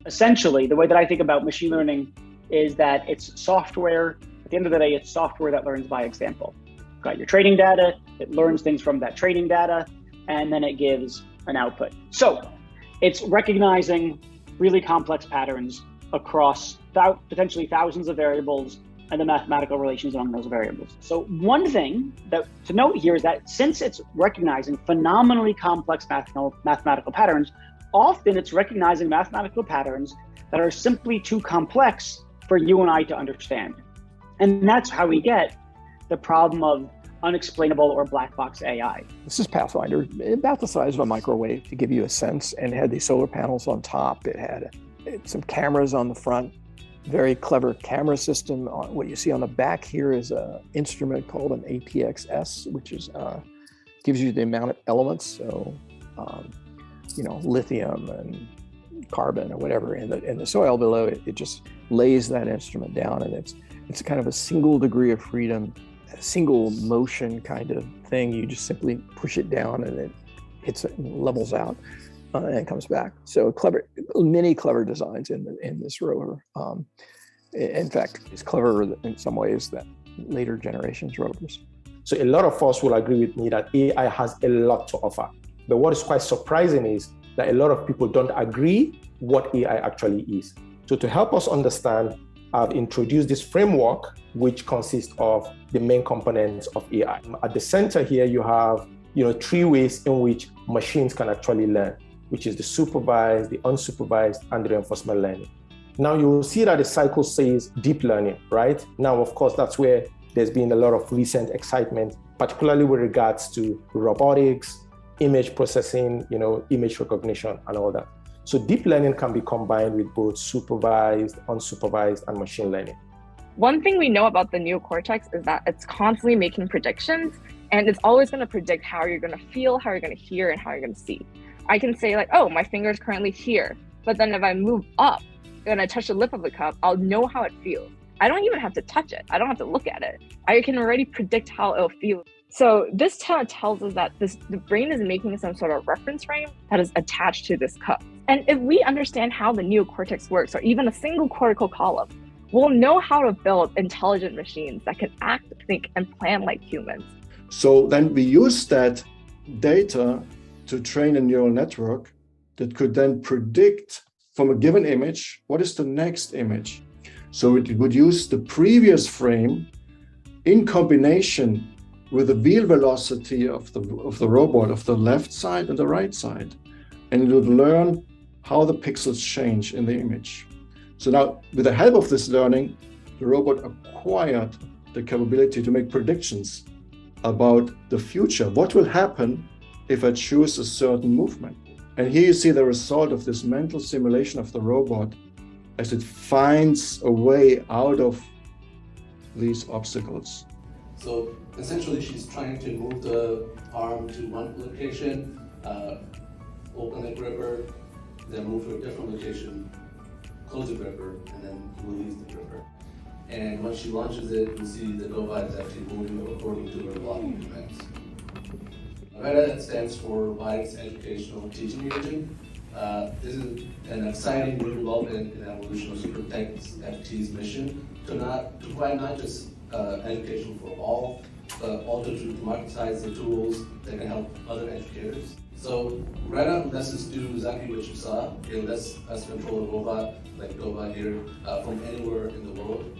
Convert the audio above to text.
Essentially, the way that I think about machine learning is that it's software. At the end of the day, it's software that learns by example. You've got your training data, it learns things from that training data, and then it gives an output. So it's recognizing really complex patterns across potentially thousands of variables and the mathematical relations among those variables. So one thing that to note here is that since it's recognizing phenomenally complex mathematical patterns, often it's recognizing mathematical patterns that are simply too complex for you and I to understand. And that's how we get the problem of unexplainable or black box AI. This is Pathfinder, about the size of a microwave to give you a sense, and it had these solar panels on top. It had some cameras on the front, very clever camera system. What you see on the back here is an instrument called an APXS, which is gives you the amount of elements. So, lithium and carbon or whatever in the soil below it. It just lays that instrument down, and it's kind of a single degree of freedom, a single motion kind of thing. You just simply push it down, and it hits it and levels out. And it comes back. So many clever designs in this rover. In fact, it's cleverer in some ways than later generations rovers. So a lot of us will agree with me that AI has a lot to offer. But what is quite surprising is that a lot of people don't agree what AI actually is. So to help us understand, I've introduced this framework, which consists of the main components of AI. At the center here, you have three ways in which machines can actually learn, which is the supervised, the unsupervised, and the reinforcement learning. Now you will see that the cycle says deep learning, right? Now, of course, that's where there's been a lot of recent excitement, particularly with regards to robotics, image processing, image recognition and all that. So deep learning can be combined with both supervised, unsupervised, and machine learning. One thing we know about the neocortex is that it's constantly making predictions, and it's always going to predict how you're going to feel, how you're going to hear, and how you're going to see. I can say oh, my finger is currently here, but then if I move up and I touch the lip of the cup, I'll know how it feels. I don't even have to touch it. I don't have to look at it. I can already predict how it'll feel. So this tells us that the brain is making some sort of reference frame that is attached to this cup. And if we understand how the neocortex works, or even a single cortical column, we'll know how to build intelligent machines that can act, think, and plan like humans. So then we use that data to train a neural network that could then predict from a given image, what is the next image? So it would use the previous frame in combination with the wheel velocity of the robot, of the left side and the right side. And it would learn how the pixels change in the image. So now, with the help of this learning, the robot acquired the capability to make predictions about the future. What will happen if I choose a certain movement? And here you see the result of this mental simulation of the robot as it finds a way out of these obstacles. So essentially, she's trying to move the arm to one location, open the gripper, then move to a different location, close the gripper, and then release the gripper. And when she launches it, you see the robot is actually moving according to her blocking commands. RETA stands for Robotics Educational Teaching Agent. This is an exciting new development in evolution of SuperTech's FT's mission to provide not just education for all, but also to democratize the tools that can help other educators. So RETA lets us do exactly what you saw. It lets us control a robot, like the robot here, from anywhere in the world.